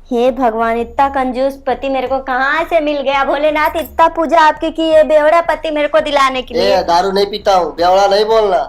हे भगवान, इतना कंजूस पति मेरे को कहाँ से मिल गया। भोलेनाथ, इतना पूजा आपकी की है, बेवड़ा पति मेरे को दिलाने के लिए। दारू नहीं पीता हूँ, बेवड़ा नहीं बोलना।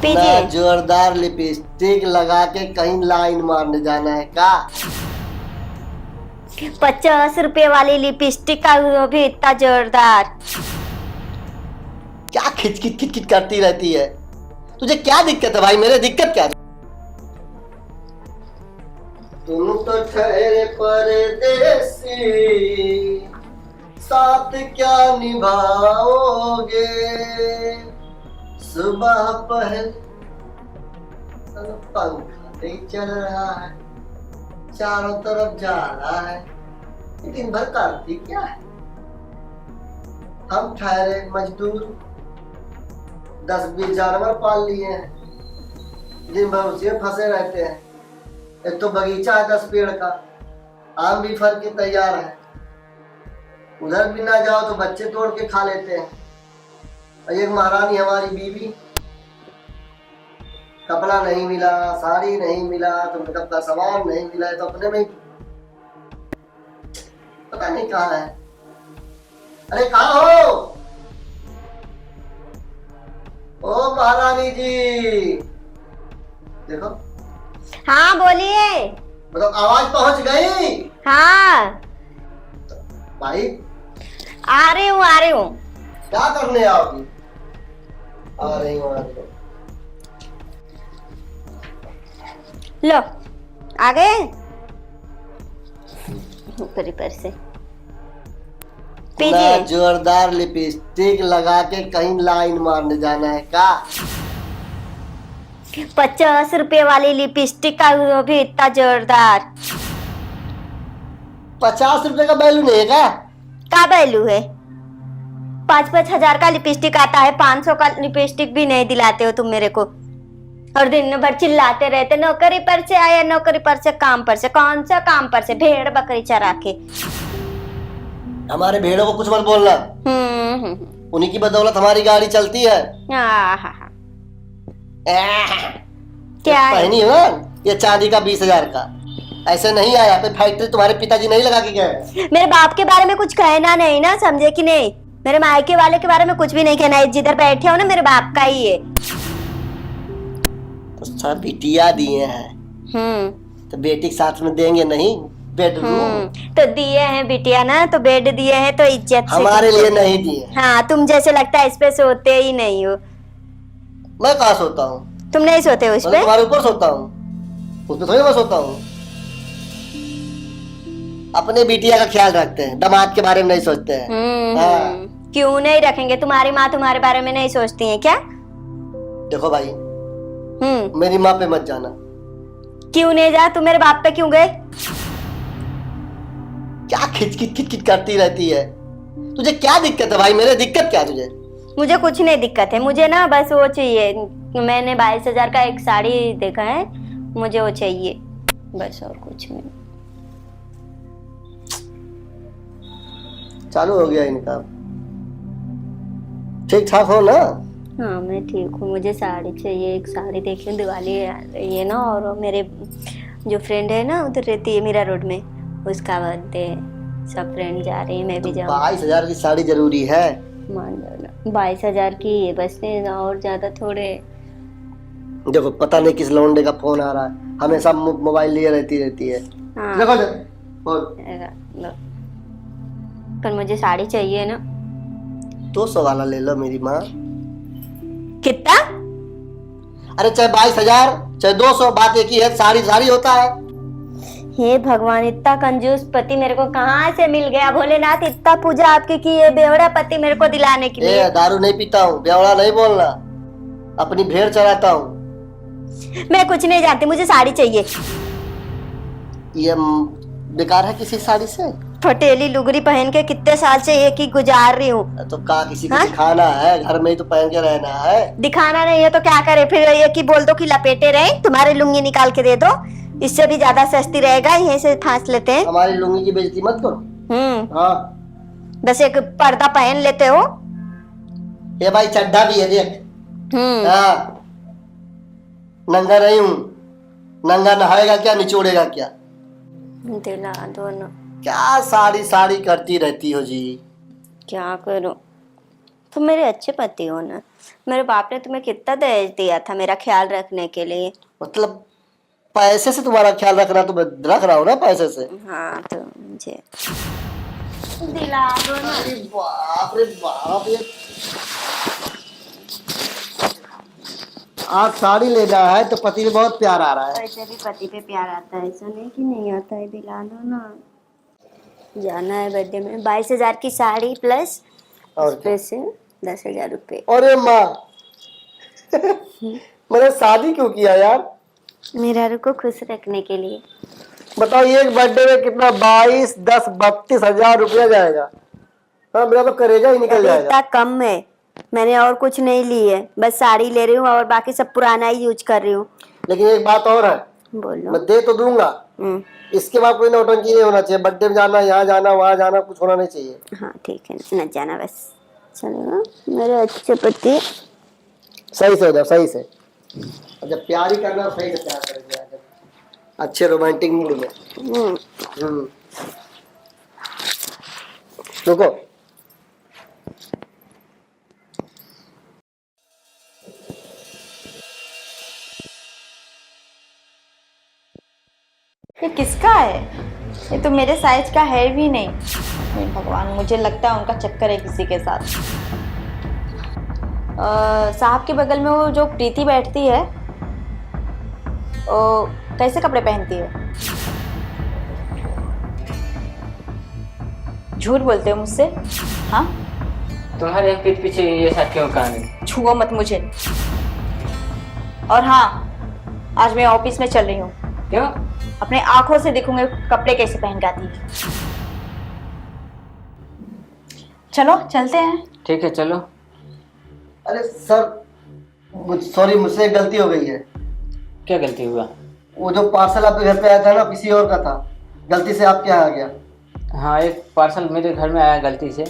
पीजिए। जोरदार लिपस्टिक लगा के कहीं लाइन मारने जाना है का? 50 रुपए वाली लिपस्टिक का, वो भी इतना जोरदार। क्या खिच खिच खिच खिच करती रहती है? तुझे क्या दिक्कत है भाई? मेरे दिक्कत क्या? तुम तो ठहरे परदेसी, साथ क्या निभाओगे? सुबह पहल पंखा नहीं चल रहा है, चारों तरफ जा रहा है, दिन भर करती क्या है? हम ठहरे मजदूर 10-20 जानवर पाल लिए हैं, दिन भर उसी में फंसे रहते हैं। एक तो बगीचा है 10 पेड़ का, आम भी फल के तैयार है, उधर भी ना जाओ तो बच्चे तोड़ के खा लेते हैं। और एक महारानी हमारी बीवी, कपड़ा नहीं मिला, साड़ी नहीं मिला, तो मेकअप का सामान नहीं मिला, तो अपने में पता नहीं कहाँ है। अरे कहाँ हो? ओ महारानी जी, देखो। हाँ बोलिए। मतलब आवाज पहुंच गई? हाँ भाई आ रही हूँ, आ रही हूँ। क्या करने आओगी? आ रही हूँ, आ रही हूँ। लो, आ गए ऊपर ऊपर से। पीजिए। जोरदार लिपस्टिक लगा के कहीं लाइन मारने जाना है का? 50 रुपए वाली लिपस्टिक का, वो भी इतना जोरदार। 50 रुपए का वैल्यू नहीं है का वैल्यू है? 5-5 हजार का लिपस्टिक आता है, 500 का लिपस्टिक भी नहीं दिलाते हो तुम मेरे को। और दिन भर चिल्लाते रहते, नौकरी पर से आया, नौकरी पर से, काम पर से। कौन सा काम पर से? भेड़ बकरी चरा के। हमारे भेड़ों को कुछ मत बोलना। उन्हीं की बदौलत हमारी गाड़ी चलती है। क्या पहनी हो ये चांदी का 20,000 का, ऐसे नहीं आया। कोई फैक्ट्री तुम्हारे पिताजी नहीं लगा के गए? मेरे बाप के बारे में कुछ कहना नहीं ना, समझे कि नहीं? मेरे मायके वाले के बारे में कुछ भी नहीं कहना है। जिधर बैठे हो ना, मेरे बाप का ही है। तो सब बिटिया दिए हैं, तो बेटी के साथ में देंगे नहीं? बेडरूम तो दिए हैं बिटिया ना, तो बेड दिए हैं तो इज्जत से। हमारे लिए नहीं दिए। हाँ, तुम जैसे लगता है इस पे सोते ही नहीं हो। मैं कहाँ सोता हूँ? तुम नहीं सोते हो इस पे? तुम्हारे ऊपर सोता हूँ, उस पे थोड़ी मैं सोता हूँ। अपने बिटिया का ख्याल रखते हैं, दामाद के बारे में नहीं सोचते हैं। हाँ। क्यों नहीं रखेंगे? तुम्हारी माँ तुम्हारे बारे में नहीं सोचती है क्या? देखो भाई, मेरी माँ पे मत जाना। क्यों नहीं जा? तुम मेरे बाप पे क्यों गए? क्या खिच खिच खिच खिच करती रहती है? तुझे क्या दिक्कत है भाई? मेरे दिक्कत क्या तुझे? मुझे कुछ नहीं दिक्कत है, मुझे ना बस वो चाहिए। मैंने 22,000 का एक साड़ी देखा है, मुझे वो चाहिए बस, और कुछ नहीं। चालू हो गया इनका। ठीक ठाक हो ना? हाँ मैं ठीक हूँ। मुझे साड़ी चाहिए, एक साड़ी देखिए, दिवाली आ रही है ना, और मेरे जो फ्रेंड है ना उधर रहती है मीरा रोड में, उसका बर्थडे, सब फ्रेंड जा रही है, मैं भी जाऊँ। 22,000 की साड़ी जरूरी है? मान लो 22,000 की है बस, और ज्यादा थोड़े। देखो पता नहीं किस लौंडे का फोन आ रहा है, हमेशा मोबाइल लिए रहती है। हाँ। देखो पर मुझे साड़ी चाहिए ना। 200 वाला ले लो मेरी माँ। कितना? अरे चाहे 22,000 चाहे 200, बात एक ही है। साड़ी साड़ी होता है। हे भगवान, इतना कंजूस पति मेरे को कहाँ से मिल गया। भोलेनाथ, इतना पूजा आपकी की है, बेवड़ा पति मेरे को दिलाने के लिए। दारू नहीं पीता हूँ, बेवड़ा नहीं बोलना। अपनी भेड़ चराता हूँ। मैं कुछ नहीं जानती, मुझे साड़ी चाहिए। ये बेकार है किसी साड़ी से? फटेली लुगड़ी पहन के कितने साल से एक ही गुजार रही हूँ। तो का किसी को दिखाना है? घर में ही तो पहन के रहना है। दिखाना नहीं है तो क्या करे फिर? ये की बोल दो कि लपेटे रहे, तुम्हारी लुंगी निकाल के दे दो, इससे भी ज्यादा सस्ती रहेगा। यहीं से फांस लेते हैं। हमारी लुंगी की बेइज्जती मत करो। हाँ, बस एक पर्दा पहन लेते हो। ये भाई चड्ढा भी है देख। हाँ, नंगा नहीं हूँ। नंगा नहाएगा क्या, निचोड़ेगा क्या? दिला दो ना। क्या साड़ी साड़ी करती रहती हो जी। क्या करूं, तुम मेरे अच्छे पति हो ना। मेरे बाप ने तुम्हें कितना दहेज दिया था मेरा ख्याल रखने के लिए। मतलब पैसे से तुम्हारा ख्याल रखना तो मैं रख रहा हूँ ना पैसे से। हाँ तो मुझे दिला दो ना। अरे बाप रे बाप, ये आज साड़ी लेना है तो पति में बहुत प्यार आ रहा है। ऐसे भी पति पे प्यार आता है, ऐसा नहीं कि नहीं आता है। दिला दो ना, जाना है बर्थडे में। 22,000 की साड़ी प्लस और उसपे से 10,000 रुपये। अरे माँ मैंने शादी क्यों किया यार। मेरा को खुश रखने के लिए। बताओ एक बर्थडे में कितना, 22, 10, 32,000 रुपया जाएगा। हाँ मेरा तो करेजा ही निकल जाएगा। इतना कम है, मैंने और कुछ नहीं ली है, बस साड़ी ले रही हूँ और बाकी सब पुराना ही यूज कर रही हूँ। लेकिन एक बात और है, बोलो। मैं दे तो दूंगा, इसके बाद कोई नौटंकी नहीं होना चाहिए। बर्थडे में जाना, यहाँ जाना, वहाँ जाना, कुछ होना नहीं चाहिए। हाँ ठीक है, न जाना बस, चलेगा मेरे अच्छे पति। सही से हो जाओ, सही से। जब प्यार ही करना सही से प्यार करेंगे, अच्छे रोमांटिक मूड में। रुको, ये किसका है? ये तो मेरे साइज का है भी नहीं। हे भगवान, मुझे लगता है उनका चक्कर है किसी के साथ। साहब के बगल में वो जो प्रीति बैठती है, वो कैसे कपड़े पहनती है? झूठ बोलते हो मुझसे? हाँ, तुम्हारे पीठ पीछे ये सब क्यों कहानी? छुओ मत मुझे। और हाँ, आज मैं ऑफिस में चल रही हूँ। क्यों? अपने आंखों से देखूंगे कपड़े कैसे पहन के आती है। चलो चलते हैं। ठीक है चलो। अरे सर सॉरी, मुझसे गलती हो गई है। क्या गलती हुआ? वो जो पार्सल आपके घर पे आया था ना, किसी और का था, गलती से आपके यहाँ आ गया। हाँ, एक पार्सल मेरे घर में आया गलती से,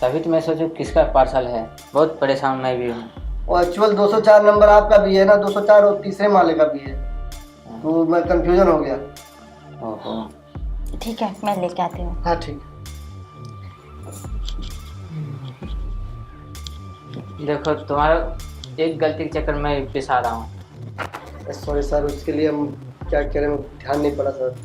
तभी तो मैं सोचूं किसका पार्सल है। बहुत परेशान मैं भी हूँ। और एक्चुअल 204 नंबर आपका भी है ना, 204 और तीसरे माले का भी है, तो मैं कंफ्यूजन हो गया। ओहो, ठीक है, मैं लेके आती हूँ। हाँ ठीक। देखो तुम्हारा एक गलती के चक्कर में पिसा रहा हूँ। सॉरी सर, उसके लिए हम क्या करें, ध्यान नहीं पड़ा सर।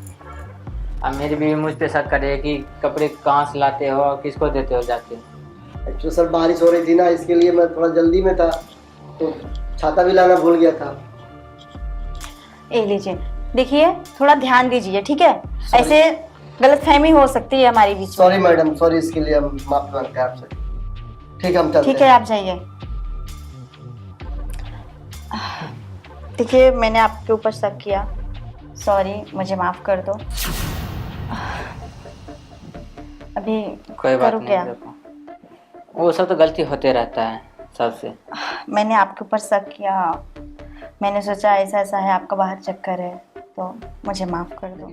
अब मेरी बीवी मुझ पे शक करे कि कपड़े कहाँ से लाते हो और किसको देते हो जाके। एक्चुअली सर बारिश हो रही थी ना, इसके लिए मैं थोड़ा जल्दी में था, तो छाता भी लाना भूल गया था। ए लीजिए, देखिए थोड़ा ध्यान दीजिए, ठीक है? ऐसे गलतफहमी हो सकती है हमारी बीच में। सॉरी मैडम, सॉरी, इसके लिए हम माफी मांगते हैं आपसे। ठीक है, हम चलते हैं। ठीक है, आप जाइए। देखिए, मैंने आपके ऊपर शक किया, सॉरी, मुझे माफ कर दो। अभी कोई बात करूँ नहीं। क्या? देखो वो सब तो गलती होते रहता है सबसे। मैंने आपके ऊपर शक किया, मैंने सोचा ऐसा ऐसा है, आपका बाहर चक्कर है, तो मुझे माफ कर दो।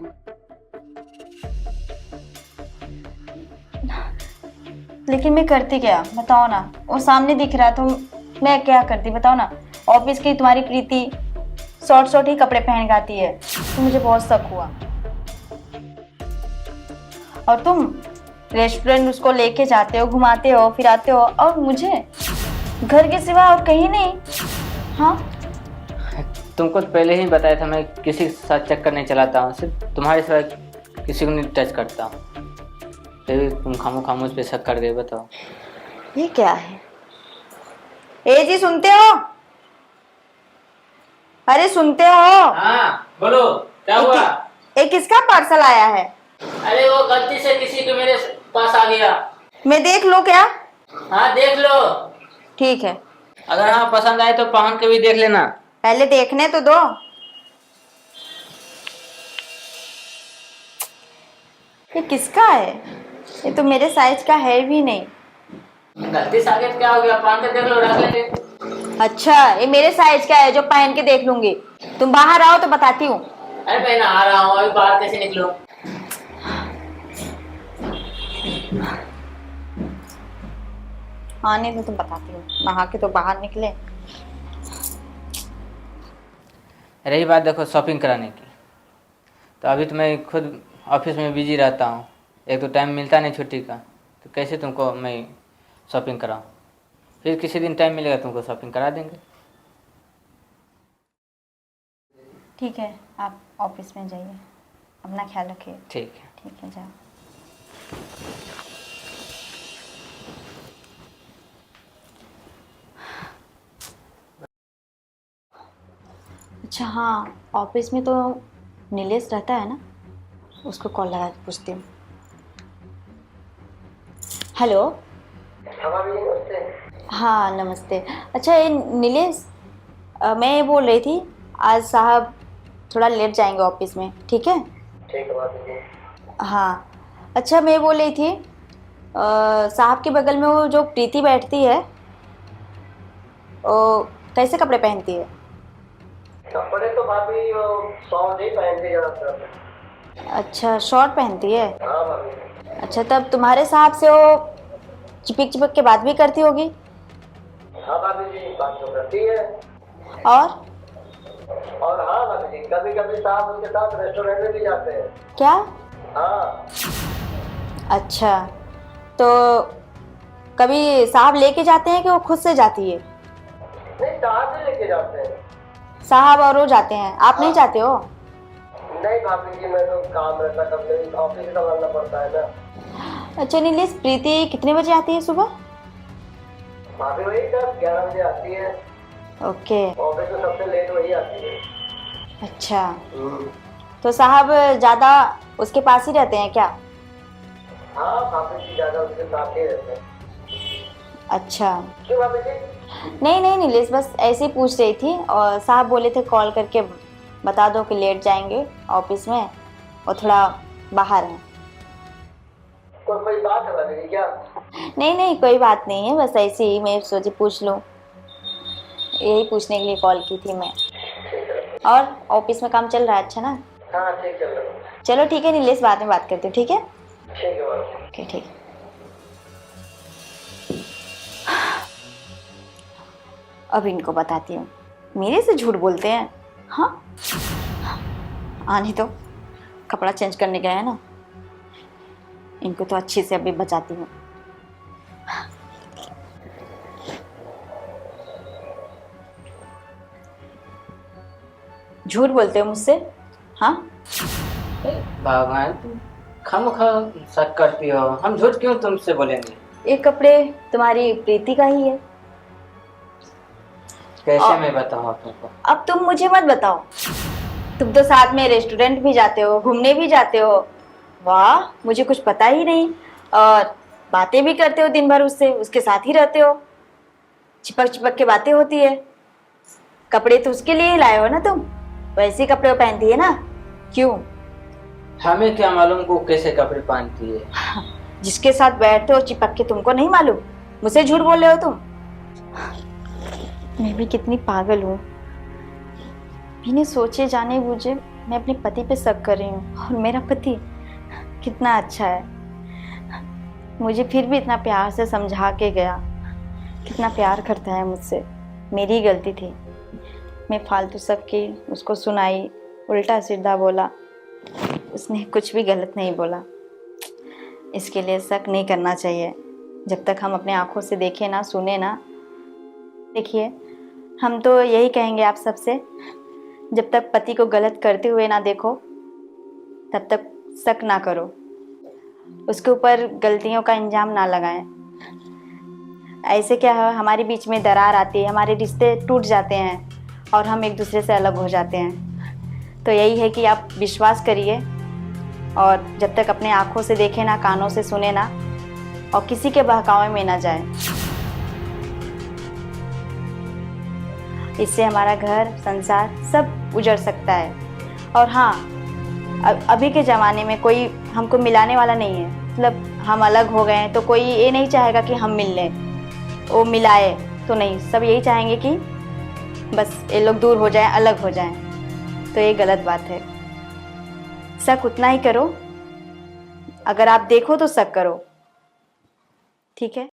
लेकिन मैं करती क्या, बताओ ना? वो सामने दिख रहा तो मैं क्या करती, बताओ ना? ऑफिस की तुम्हारी प्रीति शॉर्ट ही कपड़े पहन के आती है, तो मुझे बहुत शक हुआ। और तुम रेस्टोरेंट उसको लेके जाते हो, घुमाते हो, फिराते हो, और मुझे घर के सिवा और कहीं नहीं। हाँ, तुमको तो पहले ही बताया था मैं किसी के साथ चक्कर नहीं चलाता हूँ, सिर्फ तुम्हारे सिवा किसी को नहीं टच करता हूँ। फिर तुम खामोश पे शक कर गए। बताओ ये क्या है? ए जी, सुनते हो? अरे सुनते हो? हाँ बोलो, क्या हुआ? एक किसका पार्सल आया है? अरे वो गलती से किसी के मेरे पास आ गया। मैं देख लूं क्या? हाँ देख लो। ठीक है, अगर हाँ पसंद आए तो पहन के भी देख लेना। पहले देखने तो दो। ये किसका है? ये तो मेरे साइज का है भी नहीं। गलती से आ गया तो क्या हो गया, पहन के देख लो, रख लेंगे। अच्छा, ये मेरे साइज का है जो पहन के देख लूंगी। तुम बाहर आओ तो बताती हूँ। अरे मैं नहा रहा हूँ, अभी बाहर कैसे निकलूं? आने दो, तुम बताती हूँ। नहा के तो बाहर निकले। रही बात देखो शॉपिंग कराने की, तो अभी तो मैं खुद ऑफिस में बिजी रहता हूँ, एक तो टाइम मिलता नहीं छुट्टी का, तो कैसे तुमको मैं शॉपिंग कराऊँ। फिर किसी दिन टाइम मिलेगा तुमको शॉपिंग करा देंगे। ठीक है, आप ऑफिस में जाइए, अपना ख्याल रखिए। ठीक है। ठीक है, जाओ। अच्छा हाँ, ऑफिस में तो नीलेश रहता है ना, उसको कॉल लगा के पूछती हूँ। हेलो। हाँ नमस्ते। अच्छा ये नीलेश, मैं ये बोल रही थी, आज साहब थोड़ा लेट जाएंगे ऑफिस में, ठीक है? ठीक है भाभी जी। हाँ। अच्छा मैं बोल रही थी, साहब के बगल में वो जो प्रीति बैठती है, वो कैसे कपड़े पहनती है? कपड़े तो भाभी वो शॉर्ट ही पहनते ज्यादातर। अच्छा शॉर्ट पहनती है। हाँ भाभी। अच्छा तब तुम्हारे साहब से वो चिपक चिपक के बात भी करती होगी? हाँ भाभी जी, बात तो करती है। और हाँ भाभी जी, कभी कभी साहब उनके साथ रेस्टोरेंट में भी जाते हैं। क्या? हाँ। अच्छा तो कभी साहब लेके जाते हैं कि वो खुद से जाती है? नहीं, साहब भी लेके जाते हैं। साहब और वो जाते हैं, आप नहीं जाते हो? नहीं भाभी जी, मैं तो काम रहता, कभी ऑफिस संभालना पड़ता है ना। अच्छा नीलेश, प्रीति कितने बजे आती है सुबह? भाभी वही 10-11 बजे आती है। ओके। ऑफिस में सबसे लेट वही आती है। अच्छा तो साहब ज़्यादा उसके पास ही रहते हैं क्या? हाँ भाभी जी, ज्यादा उसके साथ ही रहते हैं। अच्छा। क्यों भाभी जी? नहीं नहीं नीलेश, बस ऐसे ही पूछ रही थी, और साहब बोले थे कॉल करके बता दो कि लेट जाएंगे ऑफिस में और थोड़ा बाहर हैं। कोई बात है भाभी जी क्या? नहीं नहीं कोई बात नहीं है, बस ऐसे ही मैं सोची पूछ लूँ, यही पूछने के लिए कॉल की थी मैं। और ऑफिस में काम चल रहा है अच्छा ना? हाँ ठीक चल रहा है। चलो ठीक है नीलेश, बाद में बात करते हैं, ठीक है? ठीक है भाभी। ओके ठीक। अब इनको बताती हूँ, मेरे से झूठ बोलते हैं। हाँ आने तो कपड़ा चेंज करने गया है ना, इनको तो अच्छे से अभी बचाती हूँ। झूठ बोलते हो मुझसे? हाँ भगवान, तुम खामोखा शक करती हो, हम झूठ क्यों तुमसे बोलेंगे। ये कपड़े तुम्हारी प्रीति का ही है। कैसे मैं बताऊँ आप तुमको। अब तुम मुझे मत बताओ, तुम तो साथ में रेस्टोरेंट भी जाते हो, घूमने भी जाते हो। वाह, मुझे कुछ पता ही नहीं। और बातें भी करते हो दिन भर उससे, उसके साथ ही रहते हो, चिपक चिपक के बातें होती है। कपड़े तो उसके लिए ही लाए हो ना तुम, वैसे कपड़े पहनती है ना, क्यों? हमें क्या मालूम को कैसे कपड़े पहनती है। जिसके साथ बैठते हो चिपक के, तुमको नहीं मालूम? मुझसे झूठ बोल रहे हो तुम। मैं भी कितनी पागल हूँ, बिना सोचे जाने बूझे मैं अपने पति पे शक कर रही हूँ। और मेरा पति कितना अच्छा है, मुझे फिर भी इतना प्यार से समझा के गया, कितना प्यार करता है मुझसे। मेरी ही गलती थी, मैं फालतू शक की, उसको सुनाई, उल्टा सीधा बोला। उसने कुछ भी गलत नहीं बोला। इसके लिए शक नहीं करना चाहिए जब तक हम अपने आँखों से देखें ना, सुने ना। देखिए, हम तो यही कहेंगे आप सबसे, जब तक पति को गलत करते हुए ना देखो तब तक शक ना करो, उसके ऊपर गलतियों का इल्जाम ना लगाएं। ऐसे क्या है, हमारे बीच में दरार आती है, हमारे रिश्ते टूट जाते हैं और हम एक दूसरे से अलग हो जाते हैं। तो यही है कि आप विश्वास करिए, और जब तक अपने आँखों से देखें ना, कानों से सुने ना, और किसी के बहकावे में ना जाए। इससे हमारा घर संसार सब उजड़ सकता है। और हाँ, अभी के ज़माने में कोई हमको मिलाने वाला नहीं है। मतलब हम अलग हो गए हैं तो कोई ये नहीं चाहेगा कि हम मिल लें, वो मिलाए तो नहीं, सब यही चाहेंगे कि बस ये लोग दूर हो जाएं, अलग हो जाएं। तो ये गलत बात है। शक उतना ही करो, अगर आप देखो तो शक करो, ठीक है?